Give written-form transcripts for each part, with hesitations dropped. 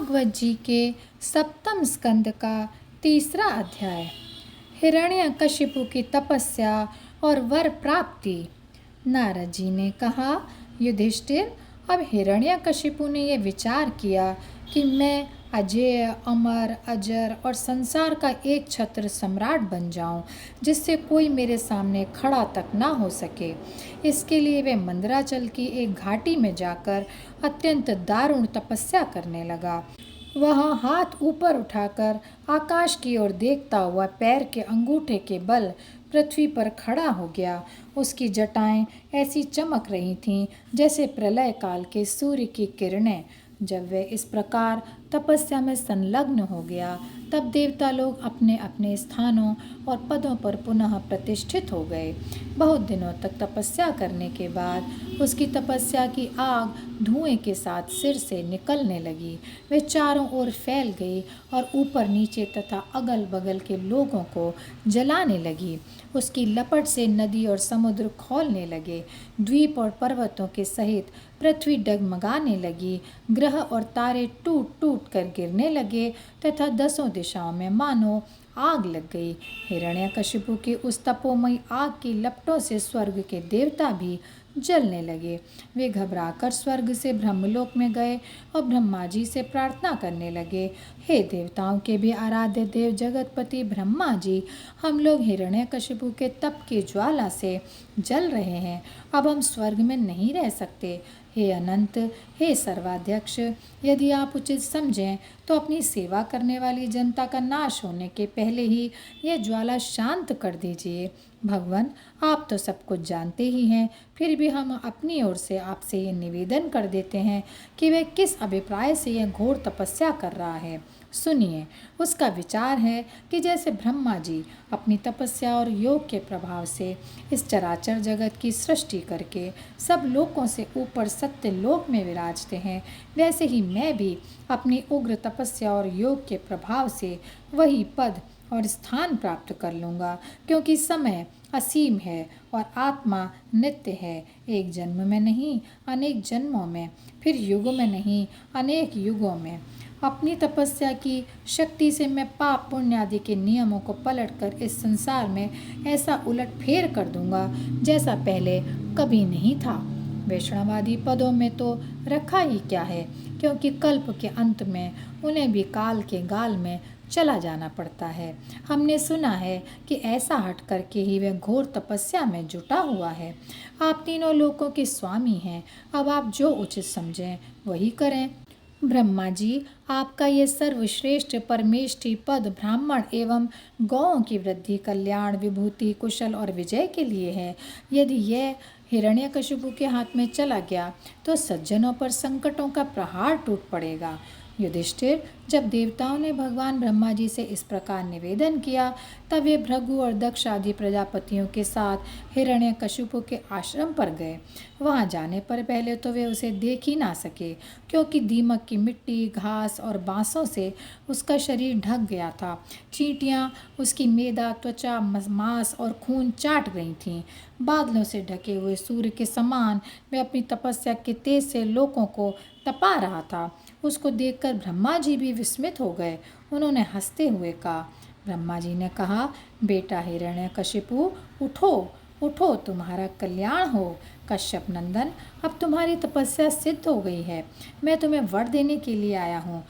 भागवत जी के सप्तम स्कंद का तीसरा अध्याय। हिरण्यकशिपु की तपस्या और वर प्राप्ति। नारद जी ने कहा, युधिष्ठिर, अब हिरण्यकशिपु ने यह विचार किया कि मैं अजेय, अमर, अजर और संसार का एक छत्र सम्राट बन जाऊं, जिससे कोई मेरे सामने खड़ा तक ना हो सके। इसके लिए वे मंदराचल की एक घाटी में जाकर अत्यंत दारुण तपस्या करने लगा। वह हाथ ऊपर उठाकर आकाश की ओर देखता हुआ पैर के अंगूठे के बल पृथ्वी पर खड़ा हो गया। उसकी जटाएं ऐसी चमक रही थीं जैसे प्रलय काल के सूर्य की किरणें। जब वह इस प्रकार तपस्या में संलग्न हो गया, तब देवता लोग अपने अपने स्थानों और पदों पर पुनः प्रतिष्ठित हो गए। बहुत दिनों तक तपस्या करने के बाद उसकी तपस्या की आग धुएं के साथ सिर से निकलने लगी। वे चारों ओर फैल गई और ऊपर नीचे तथा अगल बगल के लोगों को जलाने लगी। उसकी लपट से नदी और समुद्र खौलने लगे। द्वीप और पर्वतों के सहित पृथ्वी डगमगाने लगी। ग्रह और तारे टूट टूट कर गिरने लगे तथा दसों दिशाओं में मानो आग लग गई। हिरण्यकशिपु की उस तपोमयी आग की लपटों से स्वर्ग के देवता भी जलने लगे। वे घबराकर स्वर्ग से ब्रह्मलोक में गए और ब्रह्मा जी से प्रार्थना करने लगे, हे देवताओं के भी आराध्य देव जगतपति ब्रह्मा जी, हम लोग हिरण्यकशिपु के तप की ज्वाला से जल रहे हैं। अब हम स्वर्ग में नहीं रह सकते। हे अनंत, हे सर्वाध्यक्ष, यदि आप उचित समझें तो अपनी सेवा करने वाली जनता का नाश होने के पहले ही यह ज्वाला शांत कर दीजिए। भगवान, आप तो सब कुछ जानते ही हैं, फिर भी हम अपनी ओर से आपसे ये निवेदन कर देते हैं कि वह किस अभिप्राय से यह घोर तपस्या कर रहा है। सुनिए, उसका विचार है कि जैसे ब्रह्मा जी अपनी तपस्या और योग के प्रभाव से इस चराचर जगत की सृष्टि करके सब लोकों से ऊपर सत्य लोक में विराजते हैं, वैसे ही मैं भी अपनी उग्र तपस्या और योग के प्रभाव से वही पद और स्थान प्राप्त कर लूँगा, क्योंकि समय असीम है और आत्मा नित्य है। एक जन्म में नहीं, अनेक जन्मों में, फिर युगों में नहीं, अनेक युगों में। अपनी तपस्या की शक्ति से मैं पाप पुण्य आदि के नियमों को पलटकर इस संसार में ऐसा उलट फेर कर दूंगा जैसा पहले कभी नहीं था। वैष्णवादी पदों में तो रखा ही क्या है, क्योंकि कल्प के अंत में उन्हें भी काल के गाल में चला जाना पड़ता है। हमने सुना है कि ऐसा हट करके ही वह घोर तपस्या में जुटा हुआ है। आप तीनों लोकों के स्वामी हैं, अब आप जो उचित समझें वही करें। ब्रह्मा जी, आपका ये सर्वश्रेष्ठ परमेष्ठी पद ब्राह्मण एवं गौओं की वृद्धि, कल्याण, विभूति, कुशल और विजय के लिए है। यदि यह हिरण्यकशिपु के हाथ में चला गया तो सज्जनों पर संकटों का प्रहार टूट पड़ेगा। युधिष्ठिर, जब देवताओं ने भगवान ब्रह्मा जी से इस प्रकार निवेदन किया, तब वे भृगु और दक्ष आदि प्रजापतियों के साथ हिरण्यकशिपु के आश्रम पर गए। वहां जाने पर पहले तो वे उसे देख ही ना सके, क्योंकि दीमक की मिट्टी, घास और बांसों से उसका शरीर ढक गया था। चींटियां उसकी मेदा, त्वचा, मांस और खून चाट रही थीं। बादलों से ढके हुए सूर्य के समान वे अपनी तपस्या के तेज से लोगों को तपा रहा था। उसको देखकर ब्रह्मा जी भी विस्मित हो गए। उन्होंने हंसते हुए कहा, ब्रह्मा जी ने कहा, बेटा हिरण्यकशिपु, उठो उठो, तुम्हारा कल्याण हो। कश्यप नंदन, अब तुम्हारी तपस्या सिद्ध हो गई है। मैं तुम्हें वर देने के लिए आया हूँ।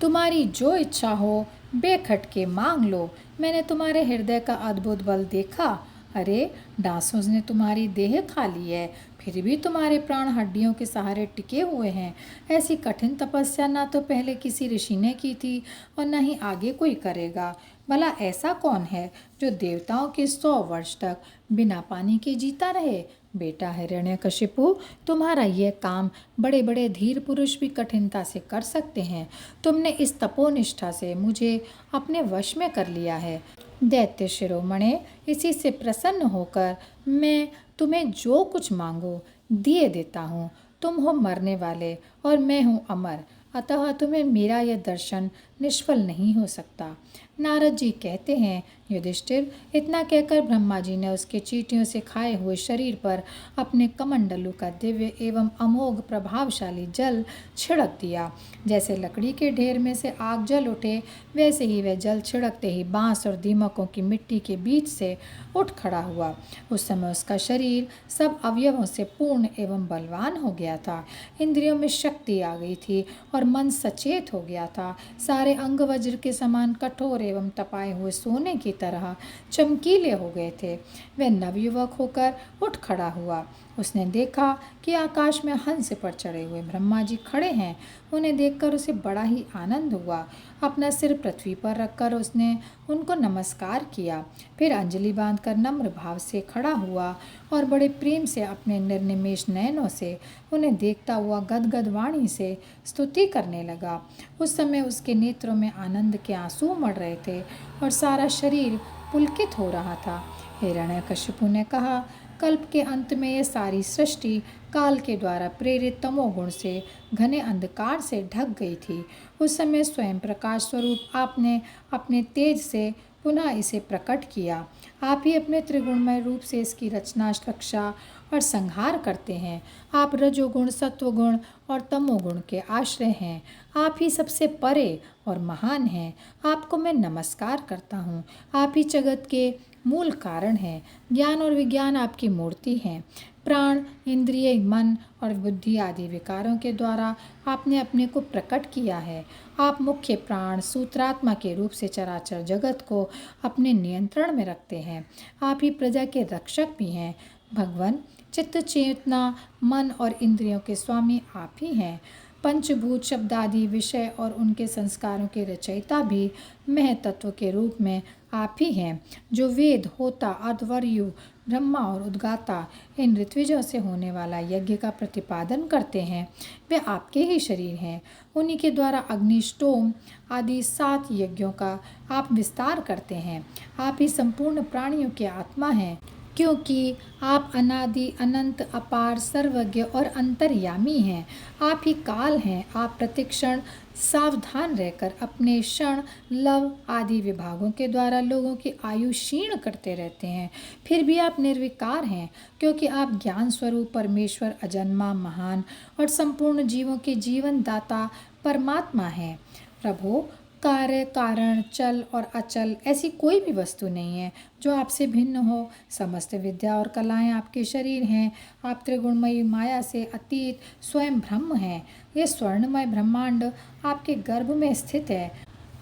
तुम्हारी जो इच्छा हो बेखटके मांग लो। मैंने तुम्हारे हृदय का अद्भुत बल देखा। अरे, डांसों ने तुम्हारी देह खा ली है, फिर भी तुम्हारे प्राण हड्डियों के सहारे टिके हुए हैं। ऐसी कठिन तपस्या ना तो पहले किसी ऋषि ने की थी और न ही आगे कोई करेगा। भला ऐसा कौन है जो देवताओं के 100 वर्ष तक बिना पानी के जीता रहे? बेटा हिरण्यकशिपु, तुम्हारा यह काम बड़े बड़े धीर पुरुष भी कठिनता से कर सकते हैं। तुमने इस तपोनिष्ठा से मुझे अपने वश में कर लिया है। दैत्य शिरोमणे, इसी से प्रसन्न होकर मैं तुम्हें जो कुछ मांगो दिए देता हूँ। तुम हो मरने वाले और मैं हूँ अमर, अतः तुम्हें मेरा यह दर्शन निष्फल नहीं हो सकता। नारद जी कहते हैं, युधिष्ठिर, इतना कहकर ब्रह्मा जी ने उसके चींटियों से खाए हुए शरीर पर अपने कमंडलू का दिव्य एवं अमोघ प्रभावशाली जल छिड़क दिया। जैसे लकड़ी के ढेर में से आग जल उठे, वैसे ही वह जल छिड़कते ही बांस और दीमकों की मिट्टी के बीच से उठ खड़ा हुआ। उस समय उसका शरीर सब अवयवों से पूर्ण एवं बलवान हो गया था। इंद्रियों में शक्ति आ गई थी और मन सचेत हो गया था। सारे अंग वज्र के समान कठोर एवं तपाए हुए सोने की तरह चमकीले हो गए थे। वह नवयुवक होकर उठ खड़ा हुआ। उसने देखा कि आकाश में हंस पर चढ़े हुए ब्रह्मा जी खड़े हैं। उन्हें देखकर उसे बड़ा ही आनंद हुआ। अपना सिर पृथ्वी पर रखकर उसने उनको नमस्कार किया। फिर अंजलि बांधकर नम्र भाव से खड़ा हुआ और बड़े प्रेम से अपने निर्निमेष नयनों से उन्हें देखता हुआ गदगद वाणी से स्तुति करने लगा। उस समय उसके नेत्रों में आनंद के आंसू उमड़ रहे थे और सारा शरीर पुलकित हो रहा था। हिरण्यकशिपु ने कहा, कल्प के अंत में यह सारी सृष्टि काल के द्वारा प्रेरित तमोगुण से घने अंधकार से ढक गई थी। उस समय स्वयं प्रकाश स्वरूप आपने अपने तेज से पुनः इसे प्रकट किया। आप ही अपने त्रिगुणमय रूप से इसकी रचना, रक्षा और संहार करते हैं। आप रजोगुण, सत्वगुण और तमोगुण के आश्रय हैं। आप ही सबसे परे और महान हैं। आपको मैं नमस्कार करता हूँ। आप ही जगत के मूल कारण हैं। ज्ञान और विज्ञान आपकी मूर्ति हैं। प्राण, इंद्रिय, मन और बुद्धि आदि विकारों के द्वारा आपने अपने को प्रकट किया है। आप मुख्य प्राण, सूत्रात्मा के रूप से चराचर जगत को अपने नियंत्रण में रखते हैं। आप ही प्रजा के रक्षक भी हैं। भगवान, चित्त, चेतना, मन और इंद्रियों के स्वामी आप ही हैं। पंचभूत, शब्द आदि विषय और उनके संस्कारों के रचयिता भी महतत्व के रूप में आप ही हैं। जो वेद, होता, अध्वर्यु, ब्रह्मा और उद्गाता इन ऋत्विजों से होने वाला यज्ञ का प्रतिपादन करते हैं, वे आपके ही शरीर हैं। उन्हीं के द्वारा अग्निष्टोम आदि 7 यज्ञों का आप विस्तार करते हैं। आप ही संपूर्ण प्राणियों की आत्मा हैं, क्योंकि आप अनादि, अनंत, अपार, सर्वज्ञ और अंतर्यामी हैं। आप ही काल हैं। आप प्रतिक्षण सावधान रहकर अपने क्षण, लव आदि विभागों के द्वारा लोगों की आयु क्षीण करते रहते हैं। फिर भी आप निर्विकार हैं, क्योंकि आप ज्ञान स्वरूप परमेश्वर, अजन्मा, महान और संपूर्ण जीवों के जीवन दाता परमात्मा हैं। प्रभु, कार्य, कारण, चल और अचल ऐसी कोई भी वस्तु नहीं है जो आपसे भिन्न हो। समस्त विद्या और कलाएं आपके शरीर हैं। आप त्रिगुणमयी माया से अतीत स्वयं ब्रह्म हैं। ये स्वर्णमय ब्रह्मांड आपके गर्भ में स्थित है।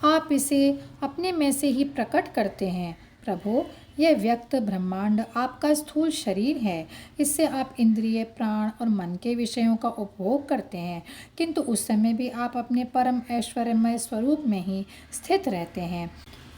आप इसे अपने में से ही प्रकट करते हैं। प्रभु, यह व्यक्त ब्रह्मांड आपका स्थूल शरीर है। इससे आप इंद्रिय, प्राण और मन के विषयों का उपभोग करते हैं, किंतु उस समय भी आप अपने परम ऐश्वर्यमय स्वरूप में ही स्थित रहते हैं।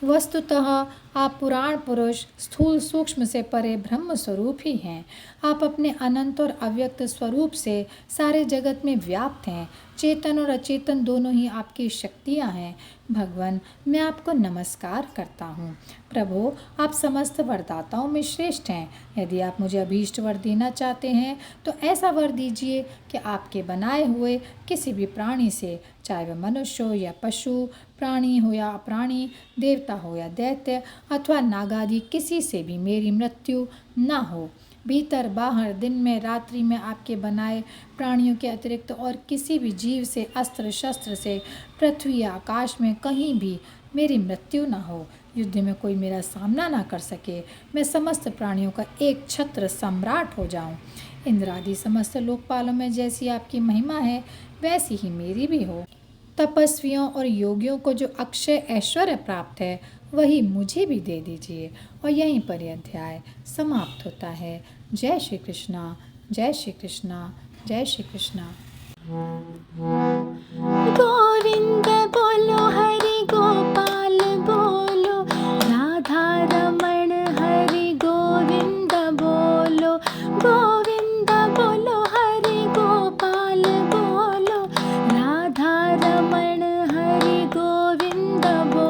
वस्तुतः आप पुराण पुरुष, स्थूल सूक्ष्म से परे ब्रह्म स्वरूप ही हैं। आप अपने अनंत और अव्यक्त स्वरूप से सारे जगत में व्याप्त हैं। चेतन और अचेतन दोनों ही आपकी शक्तियाँ हैं। भगवान, मैं आपको नमस्कार करता हूँ। प्रभु, आप समस्त वरदाताओं में श्रेष्ठ हैं। यदि आप मुझे अभीष्ट वर देना चाहते हैं तो ऐसा वर दीजिए कि आपके बनाए हुए किसी भी प्राणी से, चाहे वह मनुष्य हो या पशु, प्राणी हो या अप्राणी, देवता हो या दैत्य अथवा नागादि, किसी से भी मेरी मृत्यु न हो। भीतर बाहर, दिन में, रात्रि में आपके बनाए प्राणियों के अतिरिक्त और किसी भी जीव से, अस्त्र शस्त्र से, पृथ्वी या आकाश में कहीं भी मेरी मृत्यु न हो। युद्ध में कोई मेरा सामना ना कर सके। मैं समस्त प्राणियों का एक छत्र सम्राट हो जाऊं। इंद्रादि समस्त लोकपालों में जैसी आपकी महिमा है, वैसी ही मेरी भी हो। तपस्वियों और योगियों को जो अक्षय ऐश्वर्य प्राप्त है, वही मुझे भी दे दीजिए। और यहीं पर यह अध्याय समाप्त होता है। जय श्री कृष्णा, जय श्री कृष्णा, जय श्री कृष्णा। गोविंद बोलो, हरि गोपाल बोलो, राधा रमण हरि गोविंद बोलो। गोविंद बोलो, हरि गोपाल बोलो, राधा रमण हरि गोविंद बोलो।